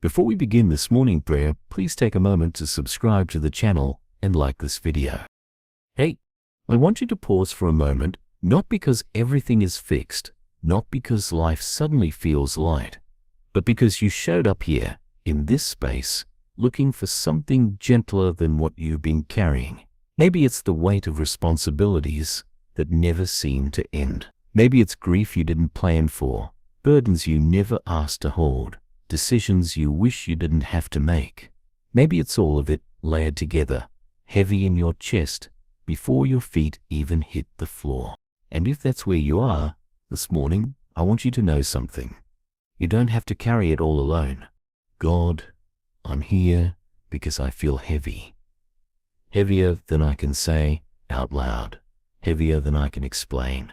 Before we begin this morning prayer, please take a moment to subscribe to the channel and like this video. Hey, I want you to pause for a moment, not because everything is fixed, not because life suddenly feels light, but because you showed up here, in this space, looking for something gentler than what you've been carrying. Maybe it's the weight of responsibilities that never seem to end. Maybe it's grief you didn't plan for, burdens you never asked to hold, decisions you wish you didn't have to make. Maybe it's all of it layered together, heavy in your chest, before your feet even hit the floor. And if that's where you are this morning, I want you to know something. You don't have to carry it all alone. God, I'm here because I feel heavy. Heavier than I can say out loud, heavier than I can explain.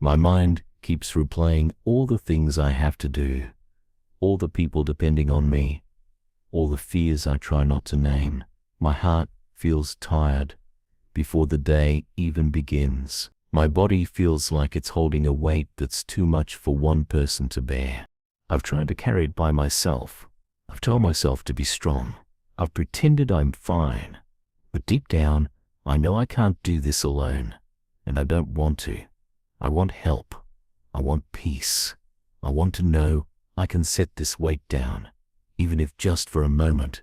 My mind keeps replaying all the things I have to do, all the people depending on me, all the fears I try not to name. My heart feels tired before the day even begins. My body feels like it's holding a weight that's too much for one person to bear. I've tried to carry it by myself. I've told myself to be strong. I've pretended I'm fine. But deep down, I know I can't do this alone, and I don't want to. I want help. I want peace. I want to know I can set this weight down, even if just for a moment,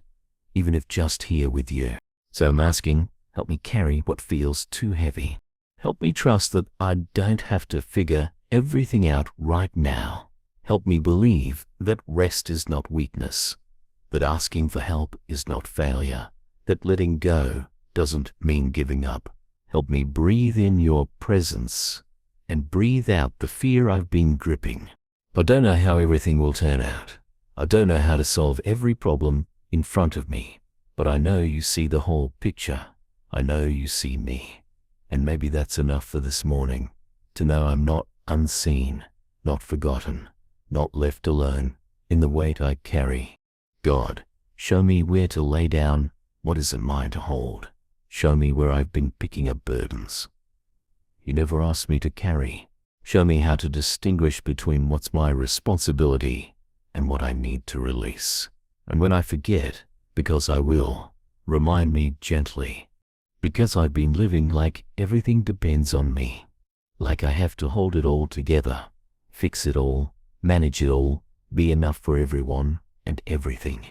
even if just here with you. So I'm asking, help me carry what feels too heavy. Help me trust that I don't have to figure everything out right now. Help me believe that rest is not weakness, that asking for help is not failure, that letting go doesn't mean giving up. Help me breathe in your presence and breathe out the fear I've been gripping. I don't know how everything will turn out. I don't know how to solve every problem in front of me, but I know you see the whole picture. I know you see me. And maybe that's enough for this morning, to know I'm not unseen, not forgotten, not left alone in the weight I carry. God, show me where to lay down what isn't mine to hold. Show me where I've been picking up burdens you never asked me to carry. Show me how to distinguish between what's my responsibility and what I need to release. And when I forget, because I will, remind me gently. Because I've been living like everything depends on me. Like I have to hold it all together, fix it all, manage it all, be enough for everyone and everything.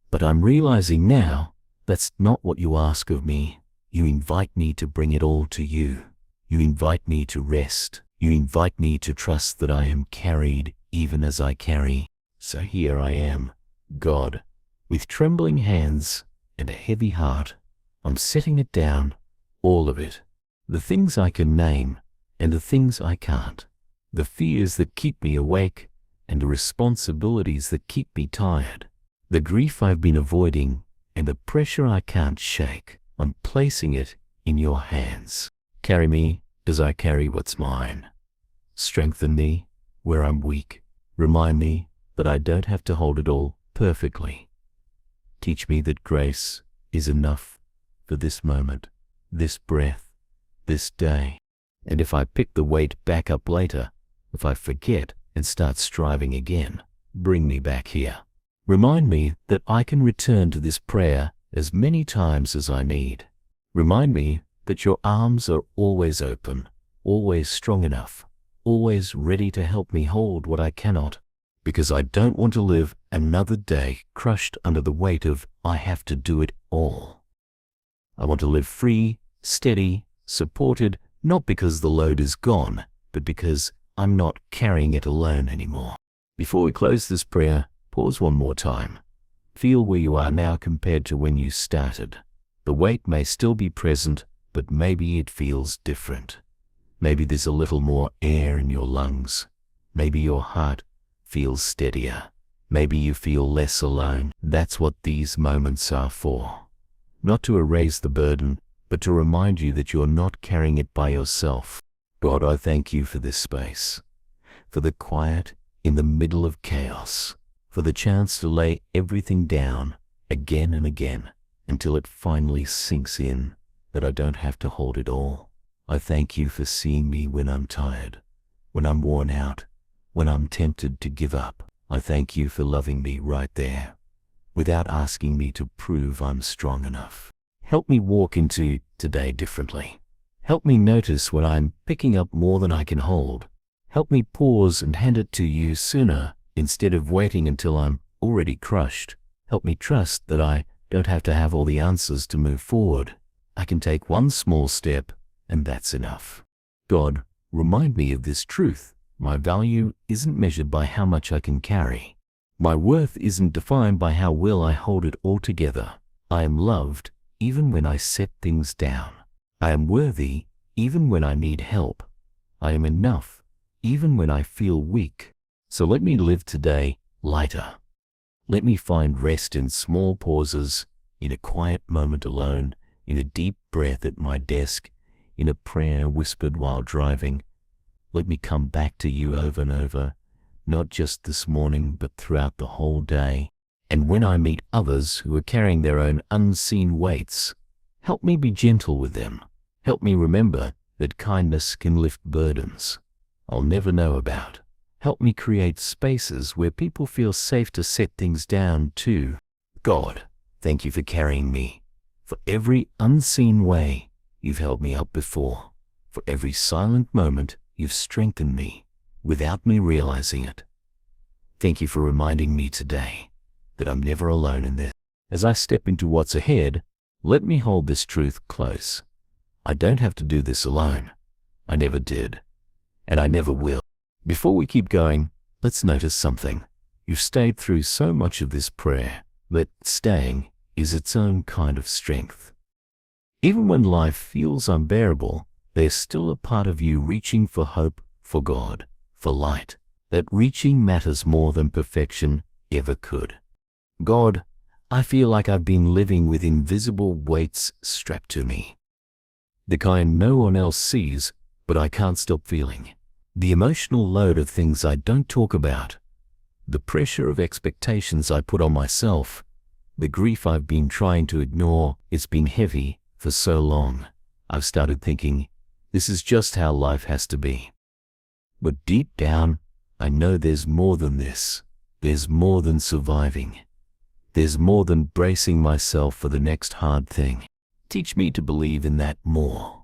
But I'm realizing now that's not what you ask of me. You invite me to bring it all to you. You invite me to rest. You invite me to trust that I am carried even as I carry. So here I am, God, with trembling hands and a heavy heart. I'm setting it down, all of it. The things I can name and the things I can't. The fears that keep me awake and the responsibilities that keep me tired. The grief I've been avoiding and the pressure I can't shake. I'm placing it in your hands. Carry me as I carry what's mine. Strengthen me where I'm weak. Remind me that I don't have to hold it all perfectly. Teach me that grace is enough for this moment, this breath, this day. And if I pick the weight back up later, if I forget and start striving again, bring me back here. Remind me that I can return to this prayer as many times as I need. Remind me that your arms are always open, always strong enough, always ready to help me hold what I cannot, because I don't want to live another day crushed under the weight of I have to do it all. I want to live free, steady, supported, not because the load is gone, but because I'm not carrying it alone anymore. Before we close this prayer, pause one more time. Feel where you are now compared to when you started. The weight may still be present, but maybe it feels different. Maybe there's a little more air in your lungs. Maybe your heart feels steadier. Maybe you feel less alone. That's what these moments are for. Not to erase the burden, but to remind you that you're not carrying it by yourself. God, I thank you for this space, for the quiet in the middle of chaos, for the chance to lay everything down again and again until it finally sinks in that I don't have to hold it all. I thank you for seeing me when I'm tired, when I'm worn out, when I'm tempted to give up. I thank you for loving me right there, without asking me to prove I'm strong enough. Help me walk into today differently. Help me notice when I'm picking up more than I can hold. Help me pause and hand it to you sooner instead of waiting until I'm already crushed. Help me trust that I don't have to have all the answers to move forward. I can take one small step, and that's enough. God, remind me of this truth. My value isn't measured by how much I can carry. My worth isn't defined by how well I hold it all together. I am loved even when I set things down. I am worthy even when I need help. I am enough even when I feel weak. So let me live today lighter. Let me find rest in small pauses, in a quiet moment alone, in a deep breath at my desk, in a prayer whispered while driving. Let me come back to you over and over, not just this morning, but throughout the whole day. And when I meet others who are carrying their own unseen weights, help me be gentle with them. Help me remember that kindness can lift burdens I'll never know about. Help me create spaces where people feel safe to set things down too. God, thank you for carrying me, for every unseen way you've held me up before, for every silent moment you've strengthened me without me realizing it. Thank you for reminding me today that I'm never alone in this. As I step into what's ahead, let me hold this truth close. I don't have to do this alone. I never did, and I never will. Before we keep going, let's notice something. You've stayed through so much of this prayer that staying is its own kind of strength. Even when life feels unbearable, there's still a part of you reaching for hope, for God, for light. That reaching matters more than perfection ever could. God, I feel like I've been living with invisible weights strapped to me. The kind no one else sees, but I can't stop feeling. The emotional load of things I don't talk about. The pressure of expectations I put on myself. The grief I've been trying to ignore. It's been heavy for so long. I've started thinking, this is just how life has to be. But deep down, I know there's more than this. There's more than surviving. There's more than bracing myself for the next hard thing. Teach me to believe in that more.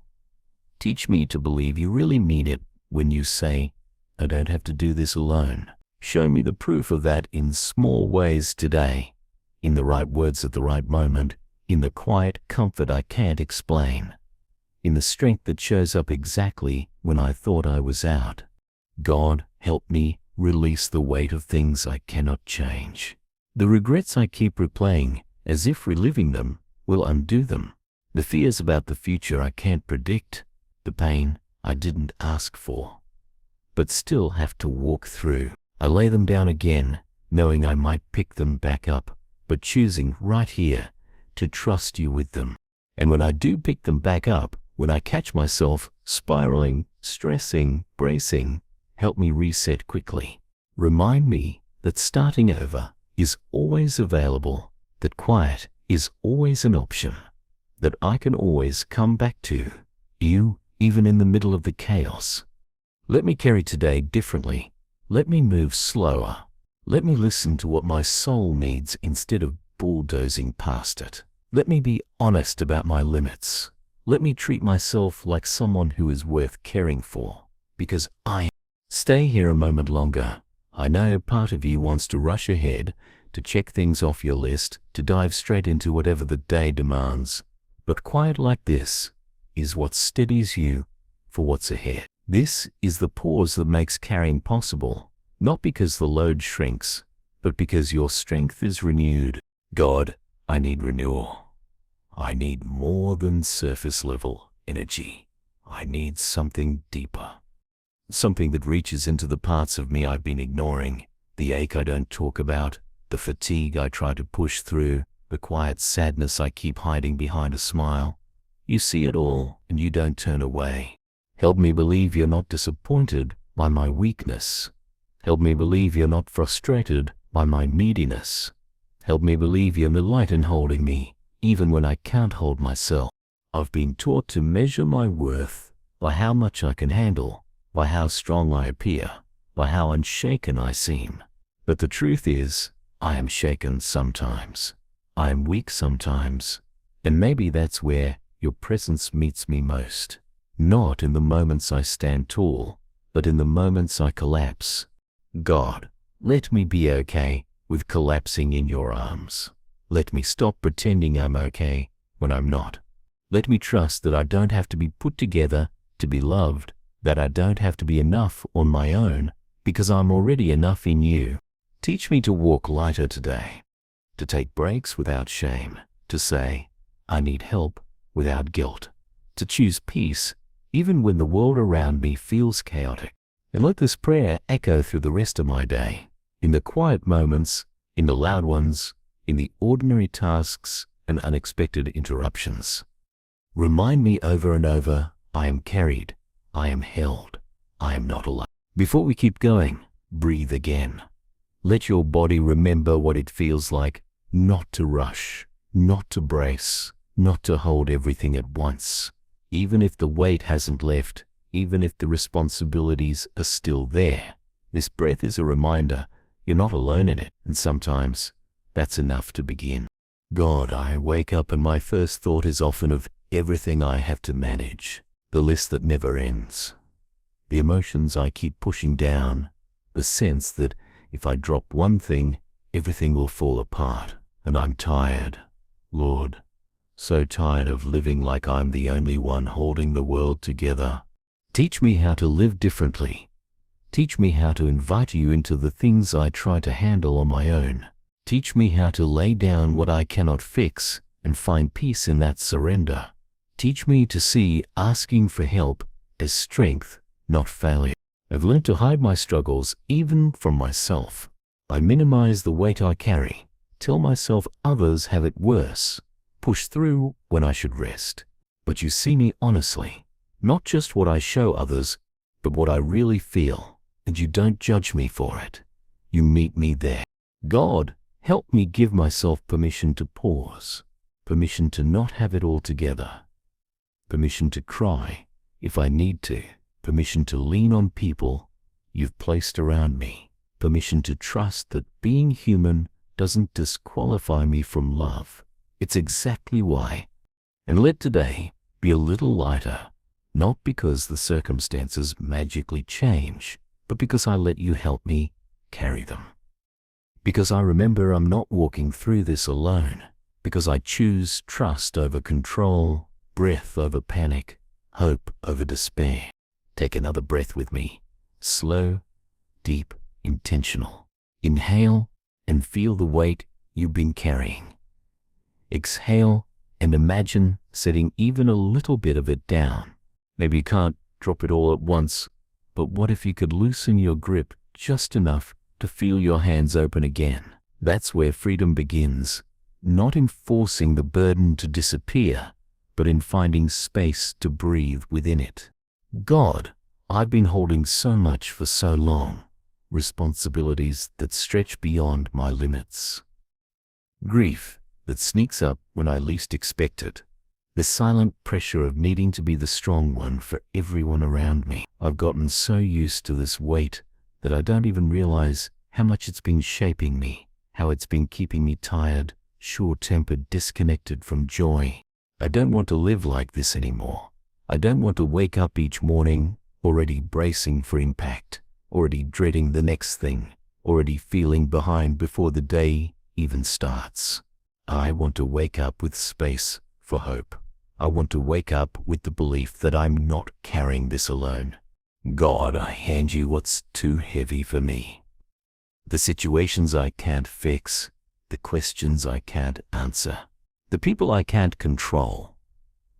Teach me to believe you really mean it when you say, I don't have to do this alone. Show me the proof of that in small ways today, in the right words at the right moment, in the quiet comfort I can't explain, in the strength that shows up exactly when I thought I was out. God, help me release the weight of things I cannot change. The regrets I keep replaying, as if reliving them will undo them. The fears about the future I can't predict. The pain I didn't ask for, but still have to walk through. I lay them down again, knowing I might pick them back up, but choosing right here to trust you with them. And when I do pick them back up, when I catch myself spiraling, stressing, bracing, help me reset quickly. Remind me that starting over is always available, that quiet is always an option, that I can always come back to you, even in the middle of the chaos. Let me carry today differently. Let me move slower. Let me listen to what my soul needs instead of bulldozing past it. Let me be honest about my limits. Let me treat myself like someone who is worth caring for, because I stay here a moment longer. I know part of you wants to rush ahead, to check things off your list, to dive straight into whatever the day demands. But quiet like this is what steadies you for what's ahead. This is the pause that makes carrying possible, not because the load shrinks, but because your strength is renewed. God, I need renewal. I need more than surface level energy. I need something deeper. Something that reaches into the parts of me I've been ignoring, the ache I don't talk about, the fatigue I try to push through, the quiet sadness I keep hiding behind a smile. You see it all, and you don't turn away. Help me believe you're not disappointed by my weakness. Help me believe you're not frustrated by my neediness. Help me believe you're the light in holding me, even when I can't hold myself. I've been taught to measure my worth by how much I can handle, by how strong I appear, by how unshaken I seem. But the truth is, I am shaken sometimes. I am weak sometimes. And maybe that's where your presence meets me most. Not in the moments I stand tall, but in the moments I collapse. God, let me be okay with collapsing in your arms. Let me stop pretending I'm okay when I'm not. Let me trust that I don't have to be put together to be loved, that I don't have to be enough on my own because I'm already enough in you. Teach me to walk lighter today, to take breaks without shame, to say, I need help without guilt, to choose peace even when the world around me feels chaotic. And let this prayer echo through the rest of my day, in the quiet moments, in the loud ones, in the ordinary tasks and unexpected interruptions. Remind me over and over, I am carried, I am held, I am not alone. Before we keep going, breathe again. Let your body remember what it feels like not to rush, not to brace, not to hold everything at once. Even if the weight hasn't left, even if the responsibilities are still there, this breath is a reminder you're not alone in it, and sometimes that's enough to begin. God, I wake up and my first thought is often of everything I have to manage, the list that never ends, the emotions I keep pushing down, the sense that if I drop one thing, everything will fall apart, and I'm tired, Lord, so tired of living like I'm the only one holding the world together. Teach me how to live differently. Teach me how to invite you into the things I try to handle on my own. Teach me how to lay down what I cannot fix and find peace in that surrender. Teach me to see asking for help as strength, not failure. I've learned to hide my struggles even from myself. I minimize the weight I carry, tell myself others have it worse, push through when I should rest. But you see me honestly, not just what I show others, but what I really feel, and you don't judge me for it. You meet me there. God, help me give myself permission to pause, permission to not have it all together, permission to cry if I need to, permission to lean on people you've placed around me, permission to trust that being human doesn't disqualify me from love. It's exactly why. And let today be a little lighter, not because the circumstances magically change, but because I let you help me carry them. Because I remember I'm not walking through this alone, because I choose trust over control, breath over panic, hope over despair. Take another breath with me, slow, deep, intentional. Inhale and feel the weight you've been carrying. Exhale and imagine setting even a little bit of it down. Maybe you can't drop it all at once, but what if you could loosen your grip just enough to feel your hands open again? That's where freedom begins, not in forcing the burden to disappear, but in finding space to breathe within it. God, I've been holding so much for so long, responsibilities that stretch beyond my limits. Grief that sneaks up when I least expect it. The silent pressure of needing to be the strong one for everyone around me. I've gotten so used to this weight that I don't even realize how much it's been shaping me, how it's been keeping me tired, short-tempered, disconnected from joy. I don't want to live like this anymore. I don't want to wake up each morning already bracing for impact, already dreading the next thing, already feeling behind before the day even starts. I want to wake up with space for hope. I want to wake up with the belief that I'm not carrying this alone. God, I hand you what's too heavy for me. The situations I can't fix, the questions I can't answer, the people I can't control,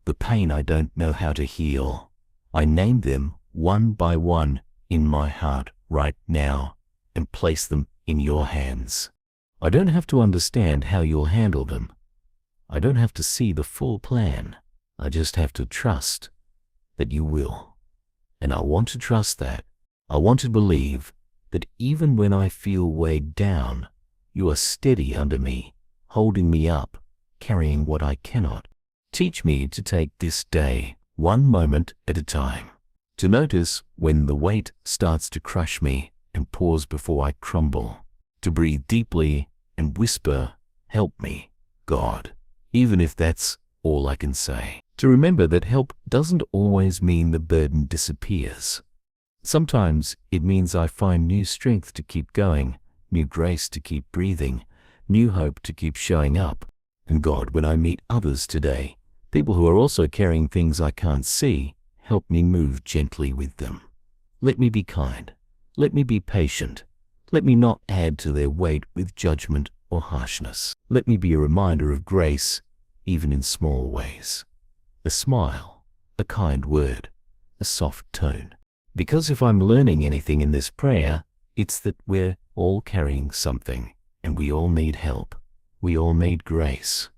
the pain I don't know how to heal. I name them one by one in my heart right now and place them in your hands. I don't have to understand how you'll handle them. I don't have to see the full plan. I just have to trust that you will. And I want to trust that. I want to believe that even when I feel weighed down, you are steady under me, holding me up, carrying what I cannot. Teach me to take this day one moment at a time, to notice when the weight starts to crush me and pause before I crumble, to breathe deeply and whisper, "Help me, God," even if that's all I can say. To remember that help doesn't always mean the burden disappears. Sometimes it means I find new strength to keep going, new grace to keep breathing, new hope to keep showing up. And God, when I meet others today, people who are also carrying things I can't see, help me move gently with them. Let me be kind. Let me be patient. Let me not add to their weight with judgment or harshness. Let me be a reminder of grace, even in small ways. A smile, a kind word, a soft tone. Because if I'm learning anything in this prayer, it's that we're all carrying something, and we all need help. We all need grace.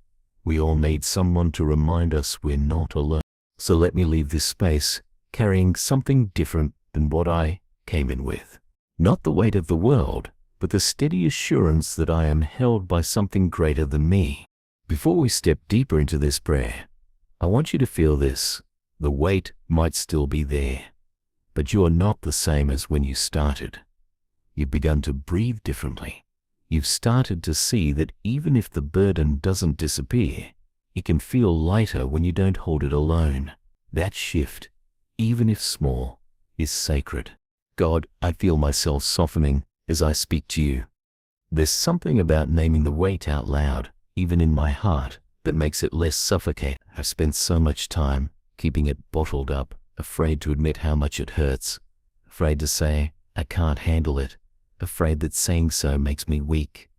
We all need someone to remind us we're not alone. So let me leave this space carrying something different than what I came in with. Not the weight of the world, but the steady assurance that I am held by something greater than me. Before we step deeper into this prayer, I want you to feel this. The weight might still be there, but you are not the same as when you started. You've begun to breathe differently. You've started to see that even if the burden doesn't disappear, it can feel lighter when you don't hold it alone. That shift, even if small, is sacred. God, I feel myself softening as I speak to you. There's something about naming the weight out loud, even in my heart, that makes it less suffocating. I've spent so much time keeping it bottled up, afraid to admit how much it hurts, afraid to say I can't handle it, afraid that saying so makes me weak.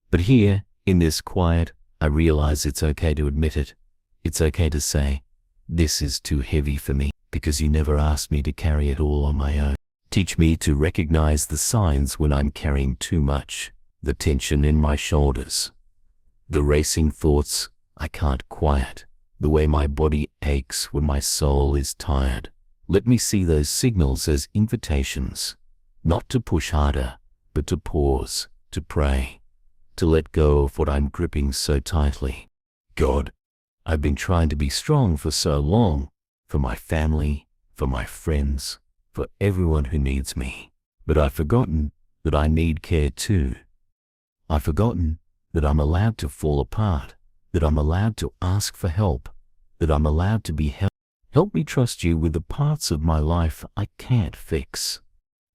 But here, in this quiet, I realize it's okay to admit it. It's okay to say, this is too heavy for me, because you never asked me to carry it all on my own. Teach me to recognize the signs when I'm carrying too much, the tension in my shoulders, the racing thoughts I can't quiet, the way my body aches when my soul is tired. Let me see those signals as invitations, not to push harder, but to pause, to pray, to let go of what I'm gripping so tightly. God, I've been trying to be strong for so long, for my family, for my friends, for everyone who needs me. But I've forgotten that I need care too. I've forgotten that I'm allowed to fall apart, that I'm allowed to ask for help, that I'm allowed to be helped. Help me trust you with the parts of my life I can't fix.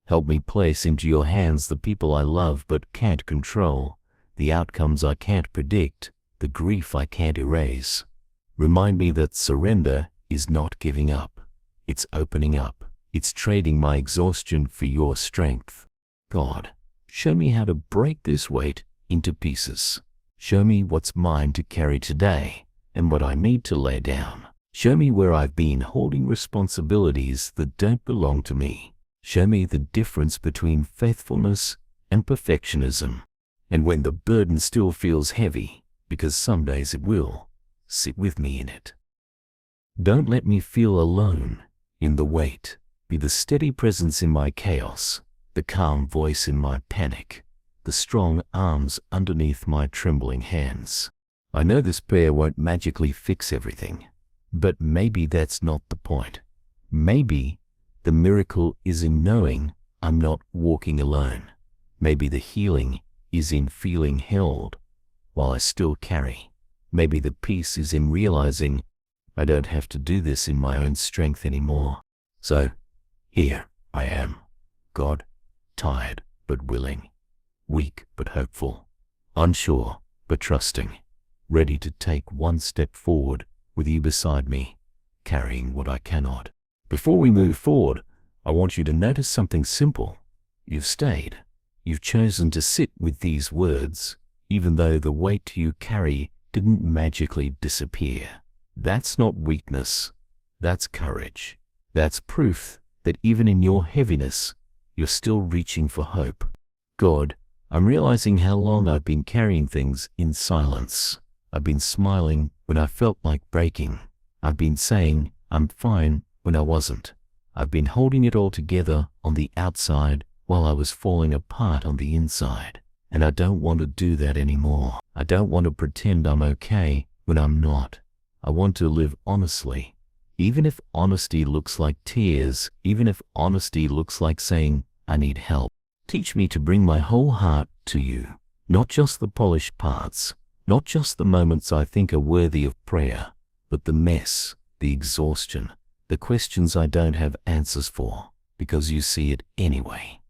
Help me place into your hands the people I love but can't control, the outcomes I can't predict, the grief I can't erase. Remind me that surrender is not giving up. It's opening up. It's trading my exhaustion for your strength. God, show me how to break this weight into pieces. Show me what's mine to carry today and what I need to lay down. Show me where I've been holding responsibilities that don't belong to me. Show me the difference between faithfulness and perfectionism. And when the burden still feels heavy, because some days it will, sit with me in it. Don't let me feel alone in the weight. Be the steady presence in my chaos, the calm voice in my panic, the strong arms underneath my trembling hands. I know this prayer won't magically fix everything, but maybe that's not the point. Maybe the miracle is in knowing I'm not walking alone. Maybe the healing is in feeling held while I still carry. Maybe the peace is in realizing I don't have to do this in my own strength anymore. So, here I am, God, tired but willing, weak but hopeful, unsure but trusting, ready to take one step forward with you beside me, carrying what I cannot. Before we move forward, I want you to notice something simple. You've stayed. You've chosen to sit with these words, even though the weight you carry didn't magically disappear. That's not weakness. That's courage. That's proof that even in your heaviness, you're still reaching for hope. God, I'm realizing how long I've been carrying things in silence. I've been smiling when I felt like breaking. I've been saying I'm fine when I wasn't. I've been holding it all together on the outside while I was falling apart on the inside. And I don't want to do that anymore. I don't want to pretend I'm okay when I'm not. I want to live honestly. Even if honesty looks like tears, even if honesty looks like saying, I need help. Teach me to bring my whole heart to you. Not just the polished parts, not just the moments I think are worthy of prayer, but the mess, the exhaustion, the questions I don't have answers for, because you see it anyway.